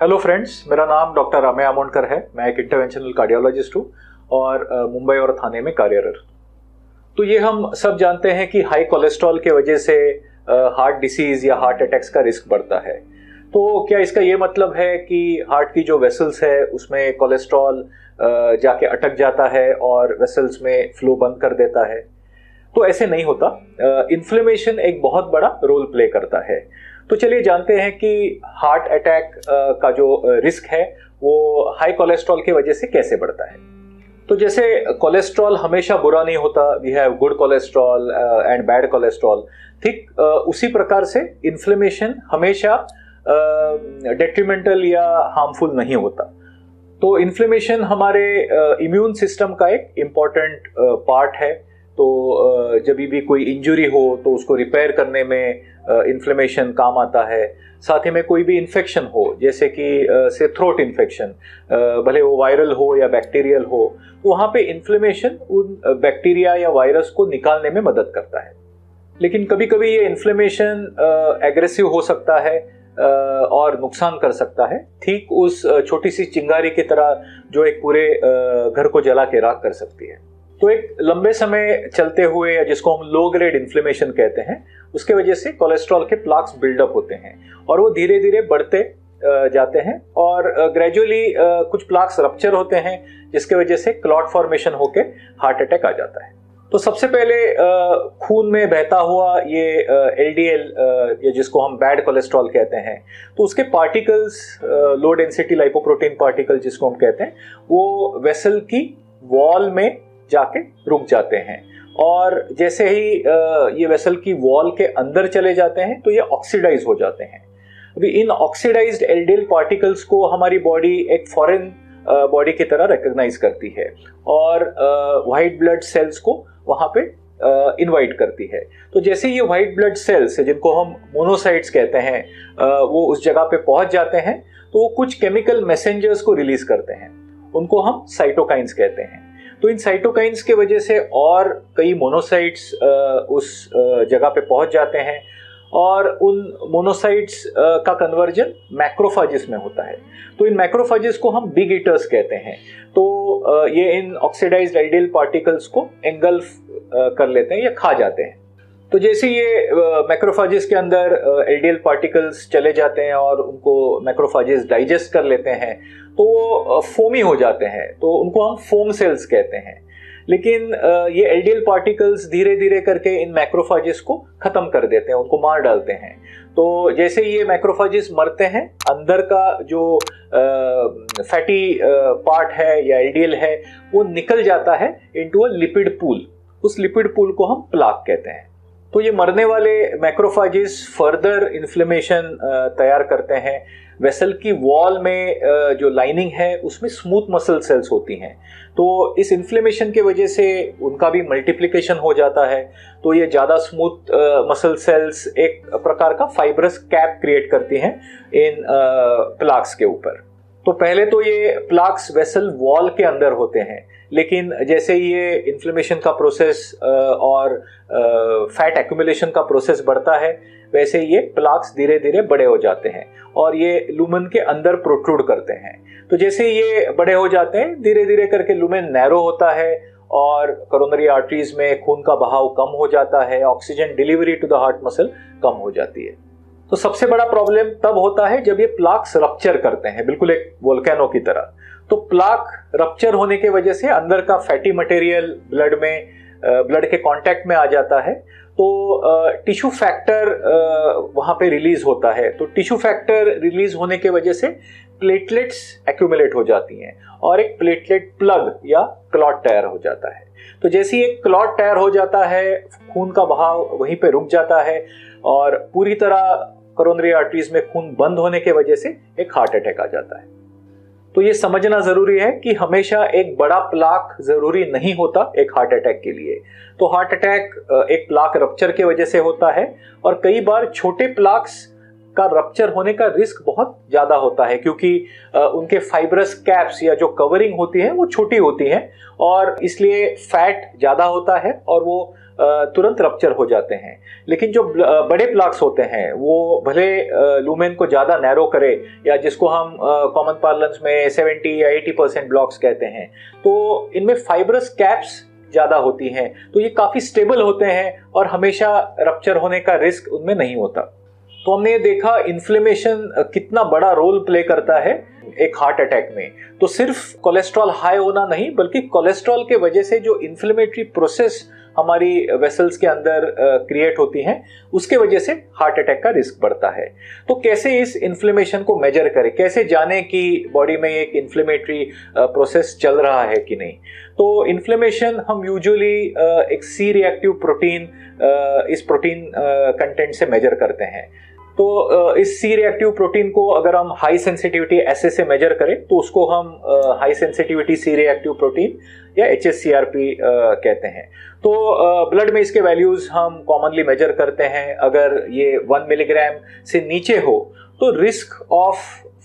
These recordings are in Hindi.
हेलो फ्रेंड्स, मेरा नाम डॉक्टर रामे आमोणकर है। मैं एक इंटरवेंशनल कार्डियोलॉजिस्ट हूँ और मुंबई और थाने में कार्यरत। तो ये हम सब जानते हैं कि हाई कोलेस्ट्रॉल के वजह से हार्ट डिसीज या हार्ट अटैक्स का रिस्क बढ़ता है। तो क्या इसका ये मतलब है कि हार्ट की जो वेसल्स है उसमें कोलेस्ट्रॉल जाके अटक जाता है और वेसल्स में फ्लो बंद कर देता है? तो ऐसे नहीं होता। इन्फ्लेमेशन एक बहुत बड़ा रोल प्ले करता है। तो चलिए जानते हैं कि हार्ट अटैक का जो रिस्क है वो हाई कोलेस्ट्रॉल की वजह से कैसे बढ़ता है। तो जैसे कोलेस्ट्रॉल हमेशा बुरा नहीं होता, we have good cholesterol and bad cholesterol, ठीक उसी प्रकार से इन्फ्लेमेशन हमेशा डेट्रीमेंटल या हार्मफुल नहीं होता। तो इन्फ्लेमेशन हमारे इम्यून सिस्टम का एक इम्पॉर्टेंट पार्ट है। तो जब भी कोई इंजरी हो तो उसको रिपेयर करने में इन्फ्लेमेशन काम आता है। साथ ही में कोई भी इन्फेक्शन हो, जैसे कि से थ्रोट इन्फेक्शन, भले वो वायरल हो या बैक्टीरियल हो, तो वहाँ पे इन्फ्लेमेशन उन बैक्टीरिया या वायरस को निकालने में मदद करता है। लेकिन कभी कभी ये इन्फ्लेमेशन एग्रेसिव हो सकता है और नुकसान कर सकता है, ठीक उस छोटी सी चिंगारी की तरह जो एक पूरे घर को जला के राख कर सकती है। तो एक लंबे समय चलते हुए, या जिसको हम लो ग्रेड इन्फ्लेमेशन कहते हैं, उसके वजह से कोलेस्ट्रॉल के प्लाक्स बिल्डअप होते हैं और वो धीरे धीरे बढ़ते जाते हैं और ग्रेजुअली कुछ प्लाक्स रप्चर होते हैं, जिसके वजह से क्लॉट फॉर्मेशन होके हार्ट अटैक आ जाता है। तो सबसे पहले खून में बहता हुआ ये एलडीएल, या जिसको हम बैड कोलेस्ट्रॉल कहते हैं, तो उसके particles, low density lipoprotein particle जिसको हम कहते हैं, वो वेसल की वॉल में जाके रुक जाते हैं और जैसे ही ये वेसल की वॉल के अंदर चले जाते हैं तो ये ऑक्सीडाइज हो जाते हैं। अभी इन ऑक्सीडाइज्ड एलडीएल पार्टिकल्स को हमारी बॉडी एक फॉरेन बॉडी की तरह रिकॉग्नाइज करती है और व्हाइट ब्लड सेल्स को वहां पे इनवाइट करती है। तो जैसे ये व्हाइट ब्लड सेल्स, जिनको हम मोनोसाइट्स कहते हैं, वो उस जगह पे पहुंच जाते हैं तो वो कुछ केमिकल मैसेंजर्स को रिलीज करते हैं, उनको हम साइटोकाइंस कहते हैं। तो इन साइटोकाइंस के वजह से और कई मोनोसाइट्स उस जगह पे पहुंच जाते हैं और उन मोनोसाइट्स का कन्वर्जन मैक्रोफाजेस में होता है। तो इन मैक्रोफाजेस को हम बिग ईटर्स कहते हैं। तो ये इन ऑक्सीडाइज्ड एलडीएल पार्टिकल्स को एंगल्फ कर लेते हैं या खा जाते हैं। तो जैसे ये मैक्रोफाजेस के अंदर एलडीएल पार्टिकल्स चले जाते हैं और उनको मैक्रोफाजेस डाइजेस्ट कर लेते हैं, तो वो फोमी हो जाते हैं, तो उनको हम फोम सेल्स कहते हैं। लेकिन ये एलडीएल पार्टिकल्स धीरे धीरे करके इन मैक्रोफाजेस को खत्म कर देते हैं, उनको मार डालते हैं। तो जैसे ये मैक्रोफाजेस मरते हैं, अंदर का जो फैटी पार्ट है या एलडीएल है वो निकल जाता है इनटू अ लिपिड पूल। उस लिपिड पूल को हम प्लाक कहते हैं। तो ये मरने वाले मैक्रोफाजेस फर्दर इन्फ्लेमेशन तैयार करते हैं। वेसल की वॉल में जो लाइनिंग है उसमें स्मूथ मसल सेल्स होती हैं, तो इस इन्फ्लेमेशन के वजह से उनका भी मल्टीप्लिकेशन हो जाता है। तो ये ज़्यादा स्मूथ मसल सेल्स एक प्रकार का फाइब्रस कैप क्रिएट करती हैं इन प्लाक्स के ऊपर। तो पहले तो ये प्लाक्स वेसल वॉल के अंदर होते हैं, लेकिन जैसे ये इन्फ्लेमेशन का प्रोसेस और फैट एक्यूमुलेशन का प्रोसेस बढ़ता है, वैसे ये प्लाक्स धीरे धीरे बड़े हो जाते हैं और ये लुमेन के अंदर प्रोट्रूड करते हैं। तो जैसे ये बड़े हो जाते हैं, धीरे धीरे करके लुमेन नैरो होता है और कोरोनरी आर्टरीज में खून का बहाव कम हो जाता है, oxygen delivery to the heart muscle कम हो जाती है। तो सबसे बड़ा प्रॉब्लम तब होता है जब ये प्लाक्स रप्चर करते हैं, बिल्कुल एक वोल्केनो की तरह। तो प्लाक रप्चर होने के वजह से अंदर का फैटी मटेरियल ब्लड के कांटेक्ट में आ जाता है, तो टिश्यू फैक्टर वहां पे रिलीज होता है। तो टिश्यू फैक्टर रिलीज होने के वजह से प्लेटलेट्स एक्यूमुलेट हो जाती हैं और एक प्लेटलेट प्लग या क्लॉट तैयार हो जाता है। तो जैसे ही एक क्लॉट तैयार हो जाता है, खून का बहाव वहीं पे रुक जाता है और पूरी तरह कोरोनरी आर्टरीज में खून बंद होने के वजह से एक हार्ट अटैक आ जाता है। तो ये समझना जरूरी है कि हमेशा एक बड़ा प्लाक जरूरी नहीं होता एक हार्ट अटैक के लिए। तो हार्ट अटैक एक प्लाक रप्चर की वजह से होता है और कई बार छोटे प्लाक्स का रप्चर होने का रिस्क बहुत ज़्यादा होता है, क्योंकि उनके फाइब्रस कैप्स या जो कवरिंग होती है वो छोटी होती हैं और इसलिए फैट ज़्यादा होता है और वो तुरंत रप्चर हो जाते हैं। लेकिन जो बड़े प्लाक्स होते हैं वो भले लूमेन को ज़्यादा नैरो करे, या जिसको हम कॉमन पार्लेंस में 70 या 80% ब्लॉक्स कहते हैं, तो इनमें फाइब्रस कैप्स ज़्यादा होती हैं, तो ये काफ़ी स्टेबल होते हैं और हमेशा रप्चर होने का रिस्क उनमें नहीं होता। तो हमने ये देखा इन्फ्लेमेशन कितना बड़ा रोल प्ले करता है एक हार्ट अटैक में। तो सिर्फ कोलेस्ट्रॉल हाई होना नहीं, बल्कि कोलेस्ट्रॉल के वजह से जो इन्फ्लेमेटरी प्रोसेस हमारी वेसल्स के अंदर क्रिएट होती हैं, उसके वजह से हार्ट अटैक का रिस्क बढ़ता है। तो कैसे इस इन्फ्लेमेशन को मेजर करें, कैसे जाने कि बॉडी में एक इन्फ्लेमेटरी प्रोसेस चल रहा है कि नहीं। तो इन्फ्लेमेशन हम यूजुअली एक सी रिएक्टिव प्रोटीन, इस प्रोटीन कंटेंट से मेजर करते हैं। तो इस सी रिएक्टिव प्रोटीन को अगर हम हाई सेंसिटिविटी एसए से मेजर करें तो उसको हम high sensitivity C reactive protein या HSCRP कहते हैं। तो ब्लड में इसके वैल्यूज हम कॉमनली मेजर करते हैं। अगर ये 1 मिलीग्राम से नीचे हो तो risk of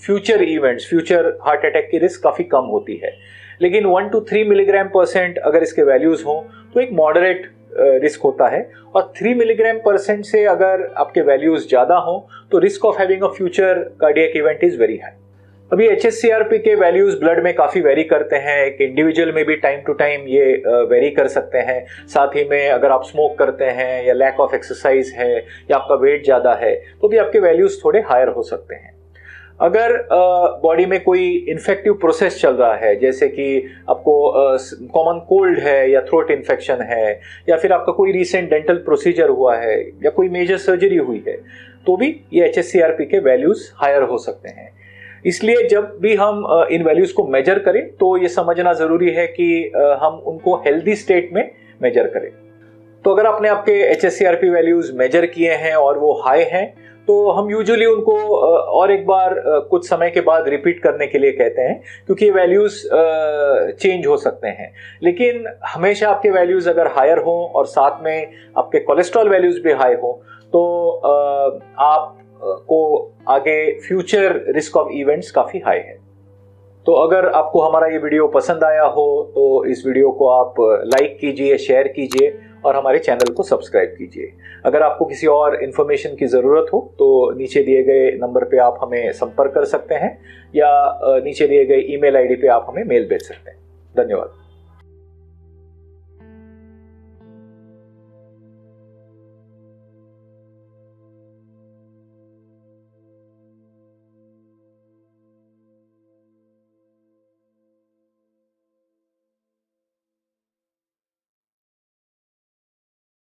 future events, future heart attack की रिस्क काफ़ी कम होती है। लेकिन 1 to 3 मिलीग्राम % अगर इसके वैल्यूज हों तो एक मॉडरेट रिस्क होता है, और 3 मिलीग्राम % से अगर आपके वैल्यूज ज़्यादा हों तो risk of having a future cardiac event is very high. अभी HSCRP के वैल्यूज ब्लड में काफ़ी वेरी करते हैं, एक इंडिविजुअल में भी टाइम टू टाइम ये वेरी कर सकते हैं। साथ ही में अगर आप स्मोक करते हैं या लैक ऑफ एक्सरसाइज है या आपका वेट ज़्यादा है तो भी आपके वैल्यूज थोड़े हायर हो सकते हैं। अगर बॉडी में कोई इन्फेक्टिव प्रोसेस चल रहा है, जैसे कि आपको कॉमन कोल्ड है या थ्रोट इन्फेक्शन है, या फिर आपका कोई रीसेंट डेंटल प्रोसीजर हुआ है या कोई मेजर सर्जरी हुई है, तो भी ये HSCRP के वैल्यूज हायर हो सकते हैं। इसलिए जब भी हम इन वैल्यूज को मेजर करें तो ये समझना ज़रूरी है कि हम उनको हेल्दी स्टेट में मेजर करें। तो अगर आपने आपके HSCRP वैल्यूज मेजर किए हैं और वो हाई हैं तो हम यूजुअली उनको और एक बार कुछ समय के बाद रिपीट करने के लिए कहते हैं, क्योंकि ये वैल्यूज़ चेंज हो सकते हैं। लेकिन हमेशा आपके वैल्यूज़ अगर हायर हों और साथ में आपके कोलेस्ट्रॉल वैल्यूज़ भी हाई हो तो आप को आगे फ्यूचर रिस्क ऑफ इवेंट्स काफ़ी हाई है। तो अगर आपको हमारा ये वीडियो पसंद आया हो तो इस वीडियो को आप लाइक कीजिए, शेयर कीजिए और हमारे चैनल को सब्सक्राइब कीजिए। अगर आपको किसी और इन्फॉर्मेशन की ज़रूरत हो तो नीचे दिए गए नंबर पे आप हमें संपर्क कर सकते हैं, या नीचे दिए गए ईमेल आईडी पे आप हमें मेल भेज सकते हैं। धन्यवाद।